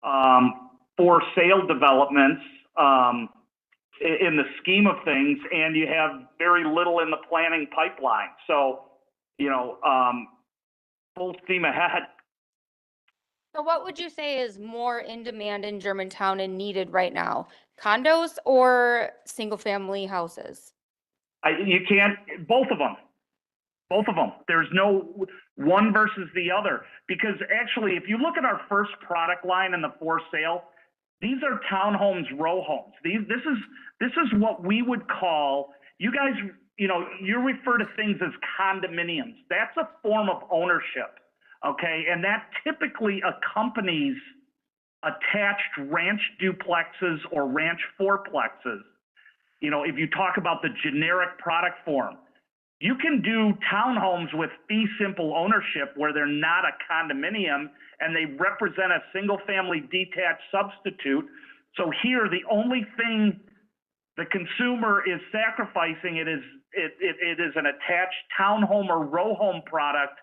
for sale developments in the scheme of things, and you have very little in the planning pipeline. So, full steam ahead. So what would you say is more in demand in Germantown and needed right now? Condos or single family houses? You can't, both of them. Both of them. There's no one versus the other. Because actually, if you look at our first product line in the for sale, these are townhomes, row homes. This is what we would call, you guys, you refer to things as condominiums. That's a form of ownership, okay? And that typically accompanies attached ranch duplexes or ranch fourplexes. If you talk about the generic product form, you can do townhomes with fee simple ownership where they're not a condominium and they represent a single family detached substitute. So here, the only thing the consumer is sacrificing it is an attached townhome or row home product,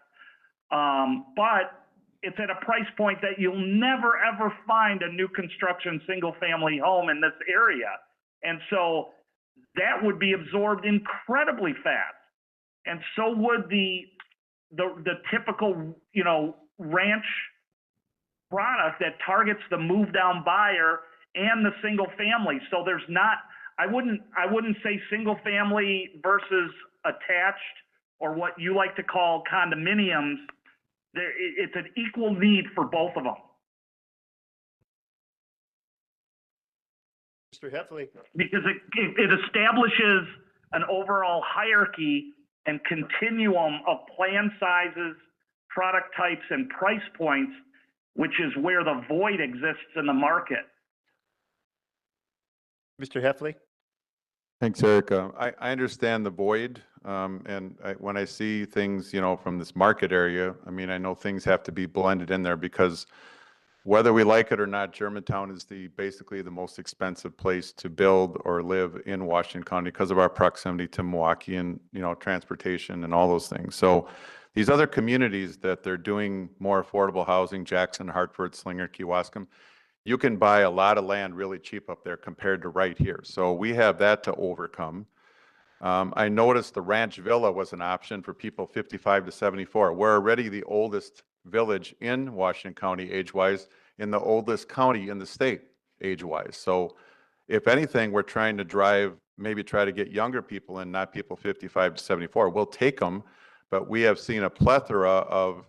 but it's at a price point that you'll never ever find a new construction single family home in this area. And so that would be absorbed incredibly fast. And so would the typical, ranch product that targets the move down buyer and the single family. So there's not, I wouldn't say single family versus attached or what you like to call condominiums. It's an equal need for both of them. Mr. Heffley. Because it establishes an overall hierarchy and continuum of plan sizes, product types, and price points, which is where the void exists in the market. Mr. Heffley. Thanks, Eric. I understand the void, and when I see things, from this market area, I know things have to be blended in there because whether we like it or not, Germantown is basically the most expensive place to build or live in Washington County because of our proximity to Milwaukee and, transportation and all those things. So these other communities that they're doing more affordable housing, Jackson, Hartford, Slinger, Kewaskum, you can buy a lot of land really cheap up there compared to right here. So we have that to overcome. I noticed the Ranch Villa was an option for people 55 to 74. We're already the oldest village in Washington County age-wise, in the oldest county in the state age-wise. So if anything, we're trying to maybe try to get younger people in, not people 55 to 74. We'll take them, but we have seen a plethora of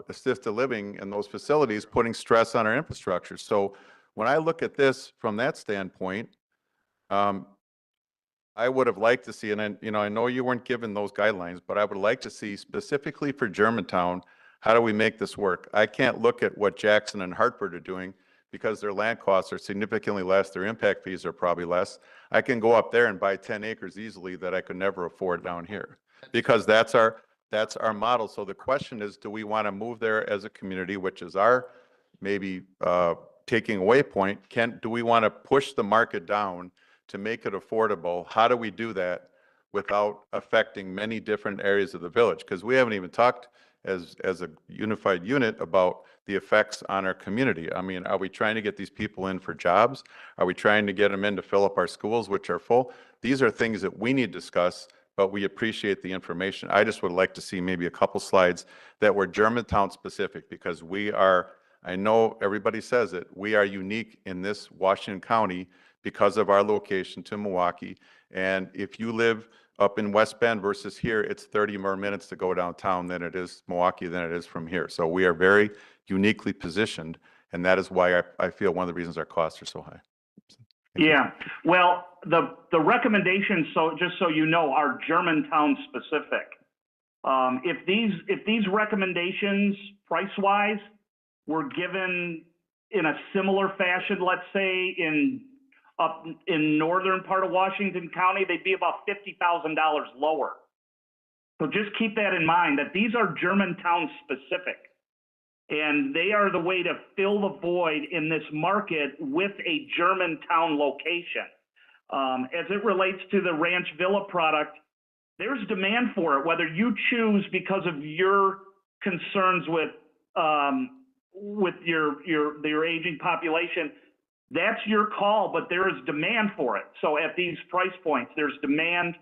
assisted living in those facilities putting stress on our infrastructure. So when I look at this from that standpoint, I would have liked to see, and I know you weren't given those guidelines, but I would like to see specifically for Germantown, how do we make this work? I can't look at what Jackson and Hartford are doing because their land costs are significantly less, their impact fees are probably less. I can go up there and buy 10 acres easily that I could never afford down here because that's our model. So the question is, do we want to move there as a community, which is our maybe taking away point? Do we want to push the market down to make it affordable? How do we do that without affecting many different areas of the village? Because we haven't even talked as a unified unit about the effects on our community. Are we trying to get these people in for jobs? Are we trying to get them in to fill up our schools, which are full? These are things that we need to discuss, but we appreciate the information. I just would like to see maybe a couple slides that were Germantown specific, because I know everybody says it, we are unique in this Washington County because of our location to Milwaukee. And if you live up in West Bend versus here, it's 30 more minutes to go downtown than it is Milwaukee than it is from here. So we are very uniquely positioned, and that is why I feel one of the reasons our costs are so high. Yeah, well, the recommendations, so just so you know, are Germantown specific. If these recommendations price-wise were given in a similar fashion, let's say up in northern part of Washington County, they'd be about $50,000 lower. So just keep that in mind, that these are Germantown specific, and they are the way to fill the void in this market with a Germantown location. As it relates to the Ranch Villa product, there's demand for it, whether you choose because of your concerns with with your aging population, that's your call, but there is demand for it. So at these price points, there's demand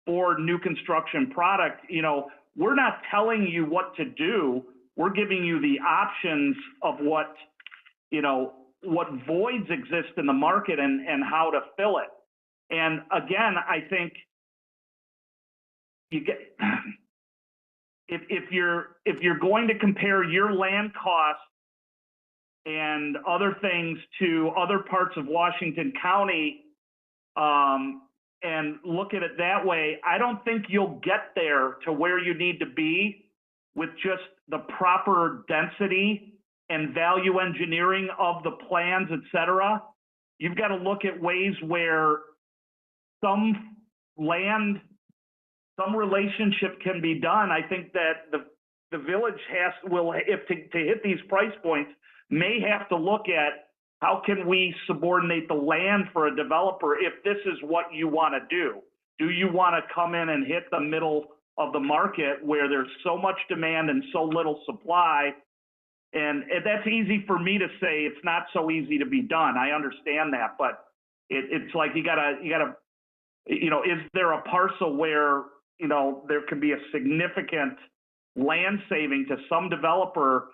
for new construction product. You know, we're not telling you what to do. We're giving you the options of what, you know, what voids exist in the market and how to fill it. And again, I think you get, if you're going to compare your land costs and other things to other parts of Washington County, and look at it that way, I don't think you'll get there to where you need to be with just the proper density and value engineering of the plans, et cetera. You've got to look at ways where some land, some relationship can be done. I think that the village if to hit these price points, may have to look at how can we subordinate the land for a developer if this is what you want to do. Do you want to come in and hit the middle of the market where there's so much demand and so little supply? And that's easy for me to say. It's not so easy to be done. I understand that, but it's like you gotta, you know, is there a parcel where, you know, there can be a significant land saving to some developer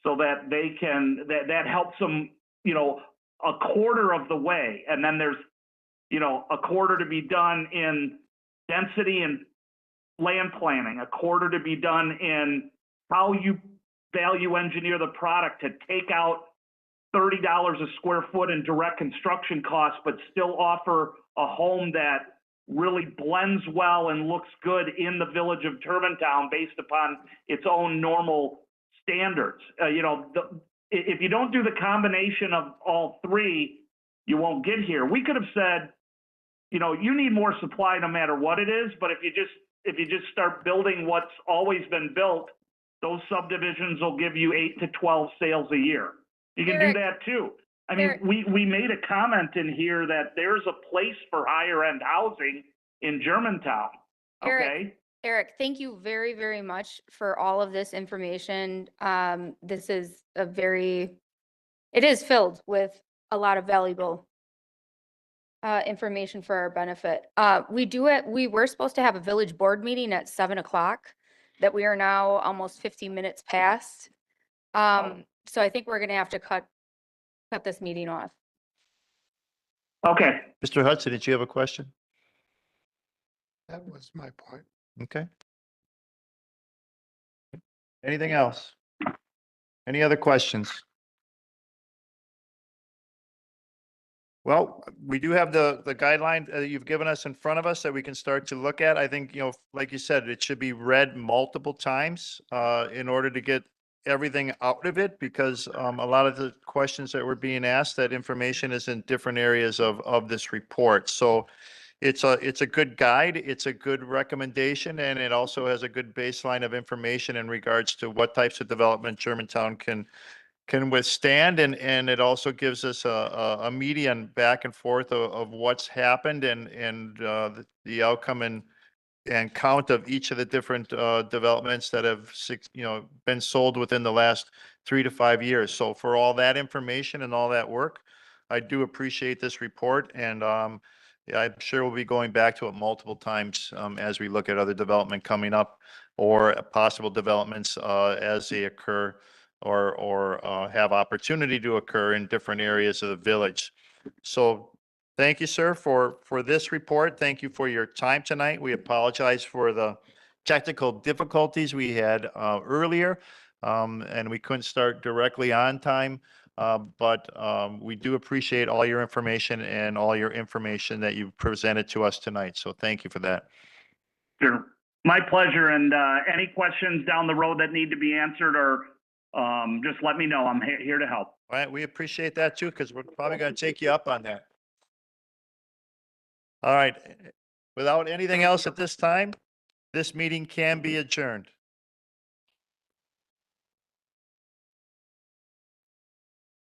so that they can, that helps them, you know, a quarter of the way. And then there's, you know, a quarter to be done in density and land planning, a quarter to be done in how you value engineer the product to take out $30 a square foot in direct construction costs, but still offer a home that really blends well and looks good in the village of Germantown based upon its own normal standards. You know, if you don't do the combination of all three, you won't get here. We could have said, you know, you need more supply no matter what it is, but if you just start building what's always been built, those subdivisions will give you 8 to 12 sales a year. You can do that too. I mean, we made a comment in here that there's a place for higher end housing in Germantown. Okay. Eric, thank you very, very much for all of this information. This is it is filled with a lot of valuable information for our benefit. We were supposed to have a village board meeting at 7 o'clock that we are now almost 15 minutes past. So I think we're gonna have to cut this meeting off. Okay. Mr. Hudson, did you have a question? That was my point. Okay. Anything else? Any other questions? Well, we do have the guideline that you've given us in front of us that we can start to look at. I think, you know, like you said, it should be read multiple times in order to get everything out of it, because a lot of the questions that were being asked, that information is in different areas of this report. So it's a good guide, it's a good recommendation, and it also has a good baseline of information in regards to what types of development Germantown can withstand, and it also gives us a median back and forth of what's happened and the outcome and count of each of the different developments that have been sold within the last 3 to 5 years. So for all that information and all that work, I do appreciate this report, and yeah, I'm sure we'll be going back to it multiple times as we look at other development coming up or possible developments as they occur or have opportunity to occur in different areas of the village. So thank you, sir, for this report. Thank you for your time tonight. We apologize for the technical difficulties we had earlier, and we couldn't start directly on time. But we do appreciate all your information and all your information that you presented to us tonight. So thank you for that. Sure. My pleasure. And any questions down the road that need to be answered, or just let me know. I'm here to help. All right. We appreciate that too, because we're probably going to take you up on that. All right. Without anything else at this time, this meeting can be adjourned.